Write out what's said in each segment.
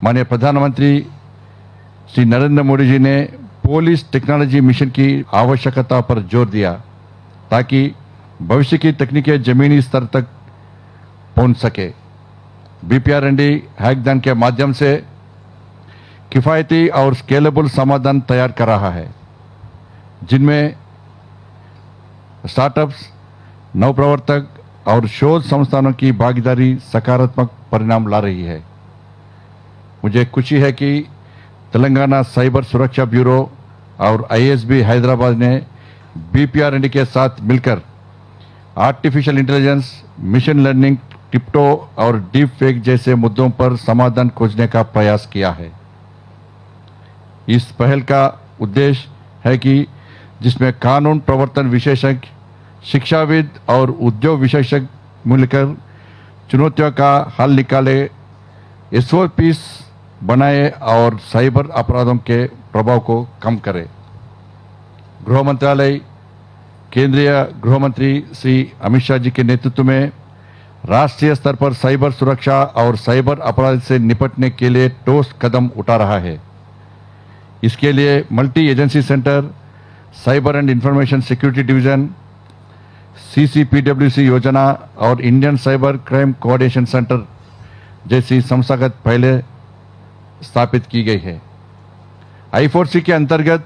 माननीय प्रधानमंत्री श्री नरेंद्र मोदी जी ने पुलिस टेक्नोलॉजी मिशन की आवश्यकता पर जोर दिया ताकि भविष्य की तकनीकें जमीनी स्तर तक पहुंच सके। बीपीआरएनडी हैकथॉन के माध्यम से किफायती और स्केलेबल समाधान तैयार कर रहा है, जिनमें स्टार्टअप्स, नवप्रवर्तक और शोध संस्थानों की भागीदारी सकारात्मक परिणाम ला रही है। मुझे खुशी है कि तेलंगाना साइबर सुरक्षा ब्यूरो और आईएसबी हैदराबाद ने बीपीआरएनडी के साथ मिलकर artificial intelligence, machine learning, crypto और डीप फेक जैसे मुद्दों पर समाधान खोजने का प्रयास किया है। इस पहल का उद्देश्य है कि जिसमें कानून प्रवर्तन विशेषज्ञ, शिक्षाविद और उद्योग विशेषज्ञ मिलकर चुनौतियों का हल निकाले, एसओपीस बनाए और साइबर अपराधों के प्रभाव को कम करे। गृह मंत्रालय, केंद्रीय गृह मंत्री श्री अमित शाह जी के नेतृत्व में राष्ट्रीय स्तर पर साइबर सुरक्षा और साइबर अपराध से निपटने के लिए ठोस कदम उठा रहा है। इसके लिए multi agency centre, cyber and information security division, CCPWC योजना और Indian cyber crime coordination centre जैसी संस्थागत पहले स्थापित की गई है। I4C के अंतर्गत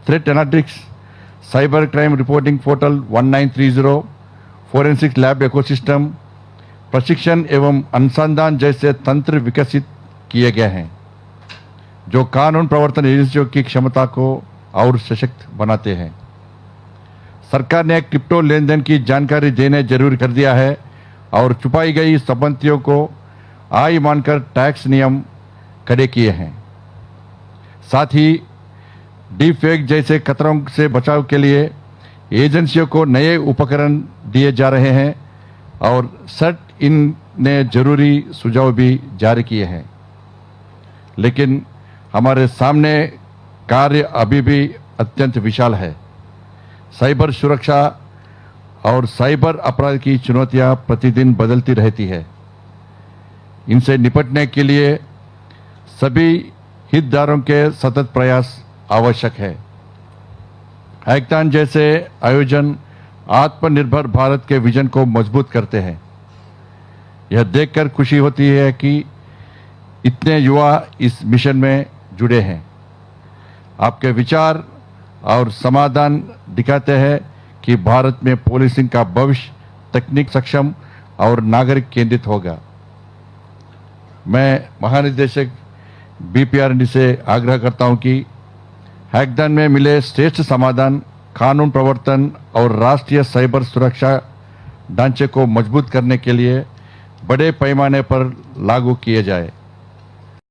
threat analytics, cyber crime reporting portal 1930, forensic lab ecosystem, प्रशिक्षण एवं अनुसंधान जैसे तंत्र विकसित किए गए हैं, जो कानून प्रवर्तन एजेंसियों की क्षमता को और सशक्त बनाते हैं। सरकार ने क्रिप्टो लेन देन की जानकारी देने जरूरी कर दिया है और छुपाई गई संपत्तियों को आय मानकर टैक्स नियम कड़े किए हैं। साथ ही डीप फेक जैसे खतरों से बचाव के लिए एजेंसियों को नए उपकरण दिए जा रहे हैं और सर्ट इन ने जरूरी सुझाव भी जारी किए हैं। लेकिन हमारे सामने कार्य अभी भी अत्यंत विशाल है। साइबर सुरक्षा और साइबर अपराध की चुनौतियां प्रतिदिन बदलती रहती है। इनसे निपटने के लिए सभी हितधारकों के सतत प्रयास आवश्यक है। हैकथॉन जैसे आयोजन आत्मनिर्भर भारत के विजन को मजबूत करते हैं। यह देखकर खुशी होती है कि इतने युवा इस मिशन में जुड़े हैं। आपके विचार और समाधान दिखाते हैं कि भारत में पुलिसिंग का भविष्य तकनीक सक्षम और नागरिक केंद्रित होगा। मैं महानिदेशक बीपीआरएनडी से आग्रह करता हूं कि हैकथॉन में मिले श्रेष्ठ समाधान कानून प्रवर्तन और राष्ट्रीय साइबर सुरक्षा ढांचे को मजबूत करने के लिए बड़े पैमाने पर लागू किए जाए।